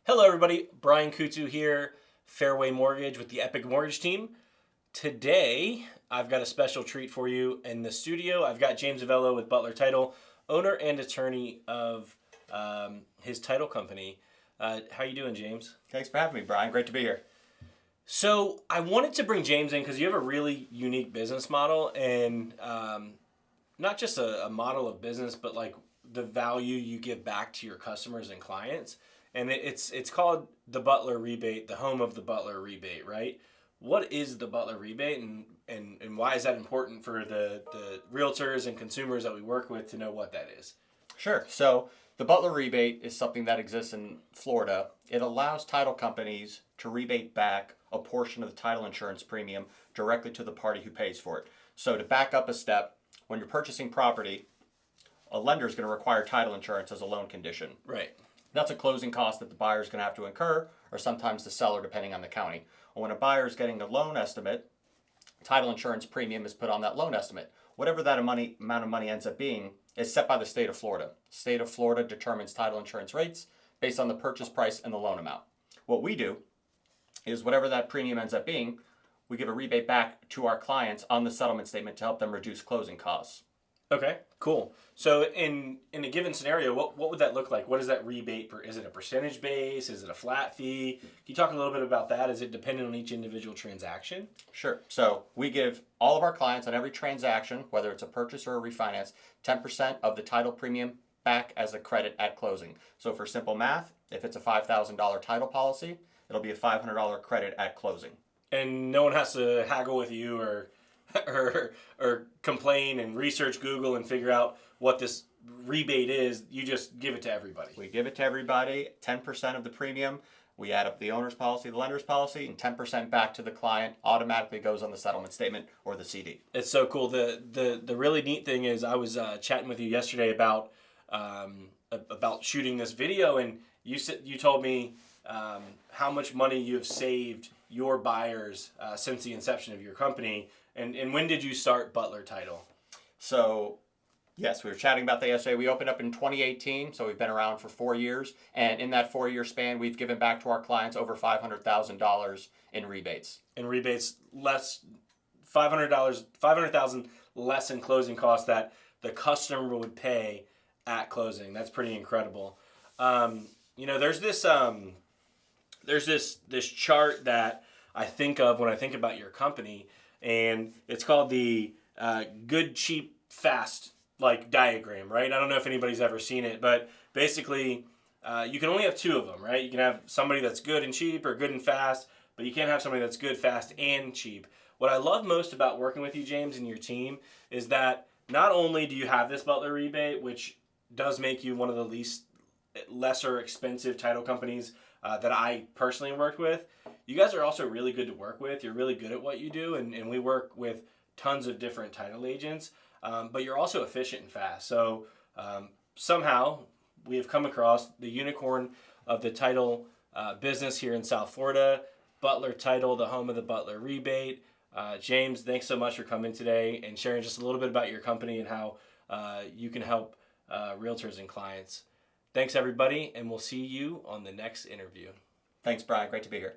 Hello, everybody. Brian Coutu here, Fairway Mortgage with the Epic Mortgage team. Today, I've got a special treat for you in the studio. I've got James Avello with Butler Title, owner and attorney of his title company. How you doing, James? Thanks for having me, Brian. Great to be here. So I wanted to bring James in because you have a really unique business model, and not just a model of business, but like the value you give back to your customers and clients. And it's called the Butler Rebate, the home of the Butler Rebate, right? What is the Butler Rebate, and why is that important for the realtors and consumers that we work with to know what that is? Sure. So the Butler Rebate is something that exists in Florida. It allows title companies to rebate back a portion of the title insurance premium directly to the party who pays for it. So to back up a step, when you're purchasing property, a lender is going to require title insurance as a loan condition. Right. That's a closing cost that the buyer is going to have to incur, or sometimes the seller, depending on the county. Well, when a buyer is getting a loan estimate, title insurance premium is put on that loan estimate. Whatever that amount of money ends up being is set by the state of Florida. The state of Florida determines title insurance rates based on the purchase price and the loan amount. What we do is whatever that premium ends up being, we give a rebate back to our clients on the settlement statement to help them reduce closing costs. Okay, cool. So in a given scenario, what would that look like? What is that rebate for? Is it a percentage base? Is it a flat fee? Can you talk a little bit about that? Is it dependent on each individual transaction? Sure. So we give all of our clients on every transaction, whether it's a purchase or a refinance, 10% of the title premium back as a credit at closing. So for simple math, if it's a $5,000 title policy, it'll be a $500 credit at closing. And no one has to haggle with you or complain and research Google and figure out what this rebate is. You just give it to everybody. We give it to everybody, 10% of the premium. We add up the owner's policy, the lender's policy, and 10% back to the client automatically goes on the settlement statement or the CD. It's so cool. The really neat thing is I was chatting with you yesterday about shooting this video, and you told me how much money you have saved your buyers since the inception of your company. And when did you start Butler Title? So, yes, we were chatting about that yesterday. We opened up in 2018, so we've been around for 4 years. And in that 4-year span, we've given back to our clients over $500,000 in rebates. In rebates, less $500,000 less in closing costs that the customer would pay at closing. That's pretty incredible. There's this chart that I think of when I think about your company, and it's called the good, cheap, fast diagram, right? I don't know if anybody's ever seen it, but basically you can only have two of them, right? You can have somebody that's good and cheap or good and fast, but you can't have somebody that's good, fast, and cheap. What I love most about working with you, James, and your team is that not only do you have this Butler rebate, which does make you one of the lesser expensive title companies that I personally worked with, you guys are also really good to work with. You're really good at what you do, and we work with tons of different title agents, but you're also efficient and fast. So somehow we have come across the unicorn of the title business here in South Florida, Butler Title, the home of the Butler Rebate. James, thanks so much for coming today and sharing just a little bit about your company and how you can help realtors and clients. Thanks, everybody, and we'll see you on the next interview. Thanks, Brian. Great to be here.